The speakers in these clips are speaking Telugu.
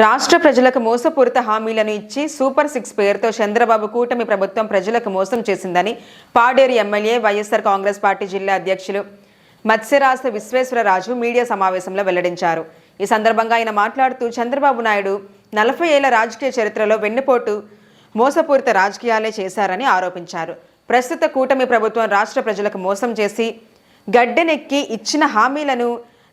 రాష్ట్ర ప్రజలకు మోసపూరిత హామీలను ఇచ్చి సూపర్ 6 పేరుతో చంద్రబాబు కూటమి ప్రభుత్వం ప్రజలకు మోసం చేసిందని పాడేరు ఎమ్మెల్యే వైఎస్ఆర్ కాంగ్రెస్ పార్టీ జిల్లా అధ్యక్షులు మత్స్యరాజు విశ్వేశ్వరరాజు మీడియా సమావేశంలో వెల్లడించారు. ఈ సందర్భంగా ఆయన మాట్లాడుతూ చంద్రబాబు నాయుడు 40 ఏళ్ల రాజకీయ చరిత్రలో వెన్నుపోటు మోసపూరిత రాజకీయాలే చేశారని ఆరోపించారు. ప్రస్తుత కూటమి ప్రభుత్వం రాష్ట్ర ప్రజలకు మోసం చేసి గడ్డెనెక్కి ఇచ్చిన హామీలను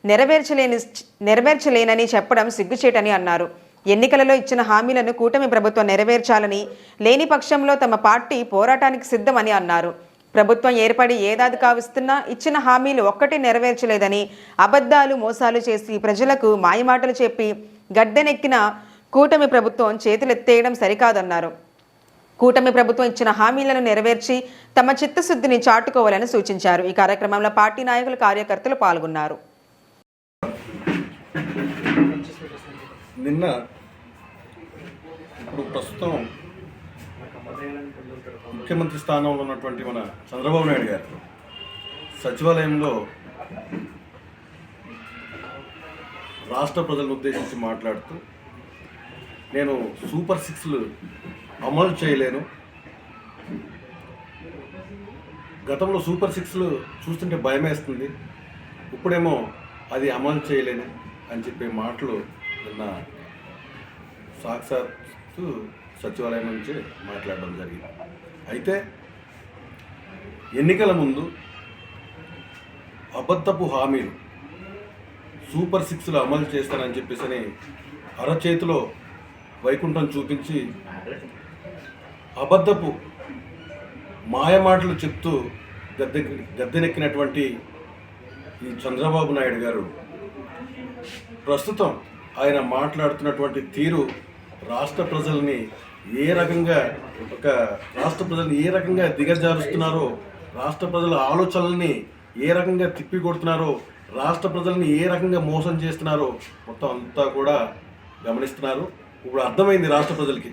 నెరవేర్చలేనని చెప్పడం సిగ్గుచేటని అన్నారు. ఎన్నికలలో ఇచ్చిన హామీలను కూటమి ప్రభుత్వం నెరవేర్చాలని, లేని పక్షంలో తమ పార్టీ పోరాటానికి సిద్ధమని అన్నారు. ప్రభుత్వం ఏర్పడి ఏడాది కావిస్తున్నా ఇచ్చిన హామీలు ఒక్కటి నెరవేర్చలేదని, అబద్ధాలు మోసాలు చేసి ప్రజలకు మాయమాటలు చెప్పి గడ్డెనెక్కిన కూటమి ప్రభుత్వం చేతులెత్తేయడం సరికాదన్నారు. కూటమి ప్రభుత్వం ఇచ్చిన హామీలను నెరవేర్చి తమ చిత్తశుద్ధిని చాటుకోవాలని సూచించారు. ఈ కార్యక్రమంలో పార్టీ నాయకులు, కార్యకర్తలు పాల్గొన్నారు. నిన్న ఇప్పుడు ప్రస్తుతం ముఖ్యమంత్రి స్థానంలో ఉన్నటువంటి మన చంద్రబాబు నాయుడు గారు సచివాలయంలో రాష్ట్ర ప్రజలను ఉద్దేశించి మాట్లాడుతూ, నేను సూపర్ 6లు అమలు చేయలేను, గతంలో సూపర్ 6లు చూస్తుంటే భయమేస్తుంది, ఇప్పుడేమో అది అమలు చేయలేను అని చెప్పే మాటలు నిన్న సాక్షాత్తు సచివాలయం నుంచి మాట్లాడడం జరిగింది. అయితే ఎన్నికల ముందు అబద్ధపు హామీలు సూపర్ 6లు అమలు చేస్తానని చెప్పేసి అరచేతిలో వైకుంఠం చూపించి అబద్ధపు మాయమాటలు చెప్తూ గద్దెనెక్కినటువంటి ఈ చంద్రబాబు నాయుడు గారు ప్రస్తుతం ఆయన మాట్లాడుతున్నటువంటి తీరు రాష్ట్ర ప్రజల్ని ఏ రకంగా దిగజారుస్తున్నారో, రాష్ట్ర ప్రజల ఆలోచనల్ని ఏ రకంగా తిప్పికొడుతున్నారో, రాష్ట్ర ప్రజల్ని ఏ రకంగా మోసం చేస్తున్నారో మొత్తం అంతా కూడా గమనిస్తున్నారు. ఇప్పుడు అర్థమైంది రాష్ట్ర ప్రజలకి